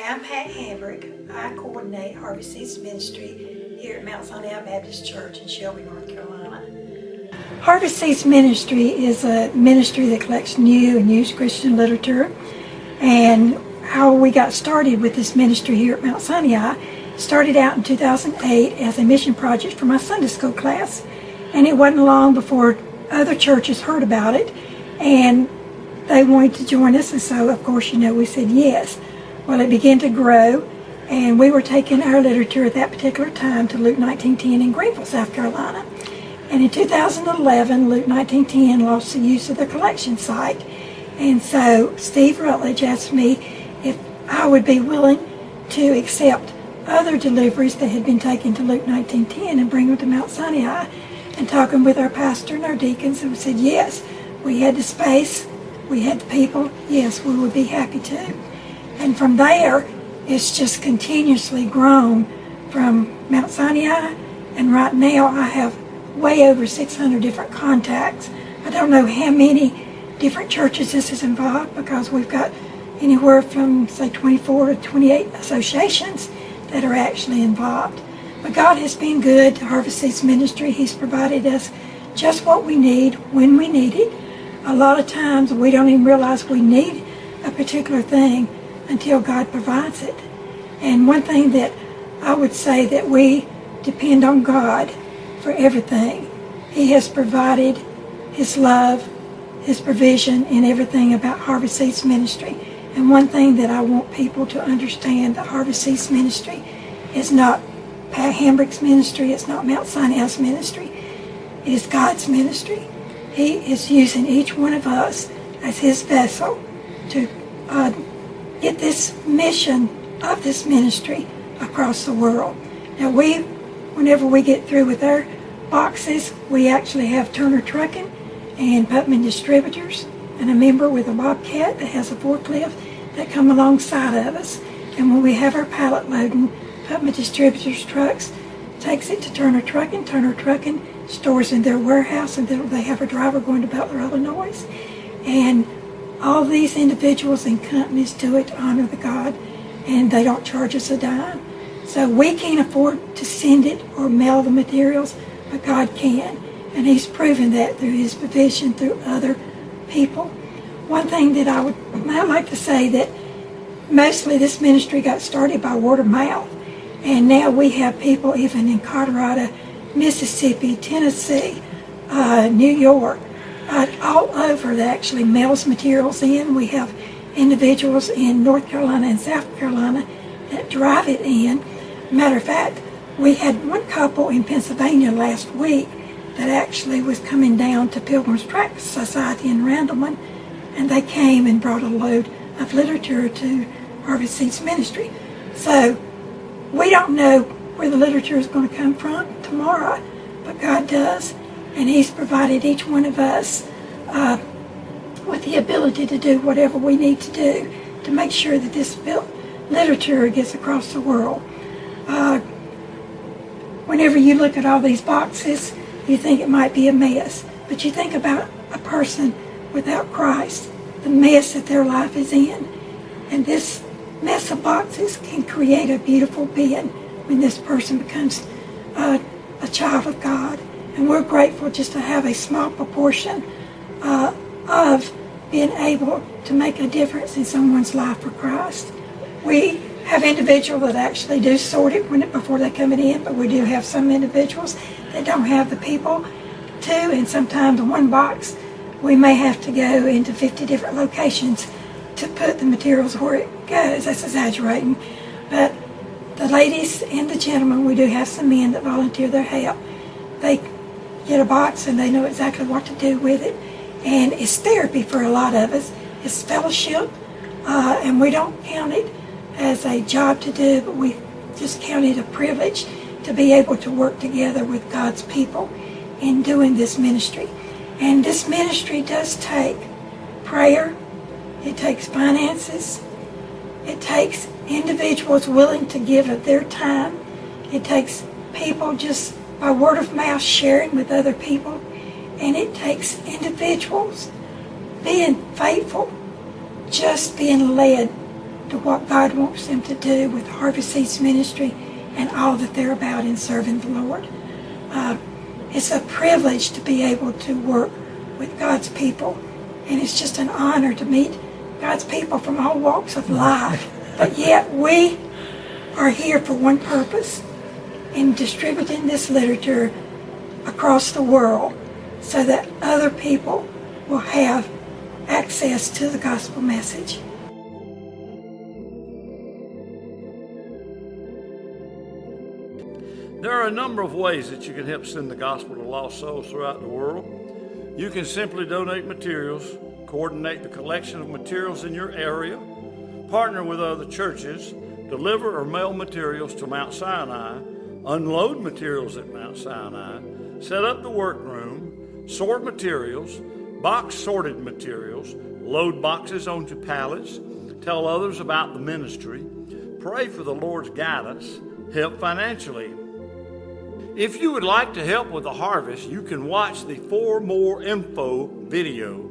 I'm Pat Hambrick. I coordinate Harvest Seeds Ministry here at Mount Sinai Baptist Church in Shelby, North Carolina. Harvest Seeds Ministry is a ministry that collects new and used Christian literature. And how we got started with this ministry here at Mount Sinai started out in 2008 as a mission project for my Sunday school class. And it wasn't long before other churches heard about it and they wanted to join us. And so, of course, we said yes. Well, it began to grow, and we were taking our literature at that particular time to Luke 19:10 in Greenville, South Carolina. And in 2011, Luke 19:10 lost the use of the collection site. And so Steve Rutledge asked me if I would be willing to accept other deliveries that had been taken to Luke 19:10 and bring them to Mount Sinai. And talking with our pastor and our deacons, and we said yes. We had the space, we had the people, yes, we would be happy to. And from there, it's just continuously grown from Mount Sinai, and right now I have way over 600 different contacts. I don't know how many different churches this is involved, because we've got anywhere from, say, 24 to 28 associations that are actually involved. But God has been good to Harvest Seeds Ministry. He's provided us just what we need when we need it. A lot of times we don't even realize we need a particular thing until God provides it. And one thing that I would say, that we depend on God for everything. He has provided His love, His provision in everything about Harvest Seeds Ministry. And one thing that I want people to understand, that Harvest Seeds Ministry is not Pat Hambrick's ministry, it's not Mount Sinai's ministry. It is God's ministry. He is using each one of us as His vessel to get this mission of this ministry across the world. Now whenever we get through with our boxes, we actually have Turner Trucking and Putman Distributors, and a member with a Bobcat that has a forklift that come alongside of us. And when we have our pallet loading, Putman Distributors trucks takes it to Turner Trucking. Turner Trucking stores in their warehouse, and they have a driver going to Butler, Illinois. And all these individuals and companies do it to honor the God, and they don't charge us a dime. So we can't afford to send it or mail the materials, but God can. And He's proven that through His provision through other people. One thing that I'd like to say, that mostly this ministry got started by word of mouth. And now we have people even in Colorado, Mississippi, Tennessee, New York, all over that actually mails materials in. We have individuals in North Carolina and South Carolina that drive it in. Matter of fact, we had one couple in Pennsylvania last week that actually was coming down to Pilgrim's Practice Society in Randleman, and they came and brought a load of literature to Harvest Seeds Ministry. So we don't know where the literature is going to come from tomorrow, but God does, and He's provided each one of us with the ability to do whatever we need to do to make sure that this literature gets across the world. Whenever you look at all these boxes, you think it might be a mess, but you think about a person without Christ, the mess that their life is in, and this mess of boxes can create a beautiful being when this person becomes a child of God. And we're grateful just to have a small proportion of being able to make a difference in someone's life for Christ. We have individuals that actually do sort it before they come in, but we do have some individuals that don't have the people to, and sometimes in one box we may have to go into 50 different locations to put the materials where it goes. That's exaggerating. But the ladies and the gentlemen, we do have some men that volunteer their help. They get a box and they know exactly what to do with it. And it's therapy for a lot of us. It's fellowship, and we don't count it as a job to do, but we just count it a privilege to be able to work together with God's people in doing this ministry. And this ministry does take prayer, it takes finances, it takes individuals willing to give of their time, it takes people just by word of mouth sharing with other people, and it takes individuals being faithful, just being led to what God wants them to do with Harvest Seeds Ministry and all that they're about in serving the Lord. It's a privilege to be able to work with God's people, and it's just an honor to meet God's people from all walks of life. But yet we are here for one purpose, in distributing this literature across the world so that other people will have access to the gospel message. There are a number of ways that you can help send the gospel to lost souls throughout the world. You can simply donate materials, coordinate the collection of materials in your area, partner with other churches, deliver or mail materials to Mount Sinai, unload materials at Mount Sinai, set up the workroom, sort materials, box sorted materials, load boxes onto pallets, tell others about the ministry, pray for the Lord's guidance, help financially. If you would like to help with the harvest, you can watch the For More Info video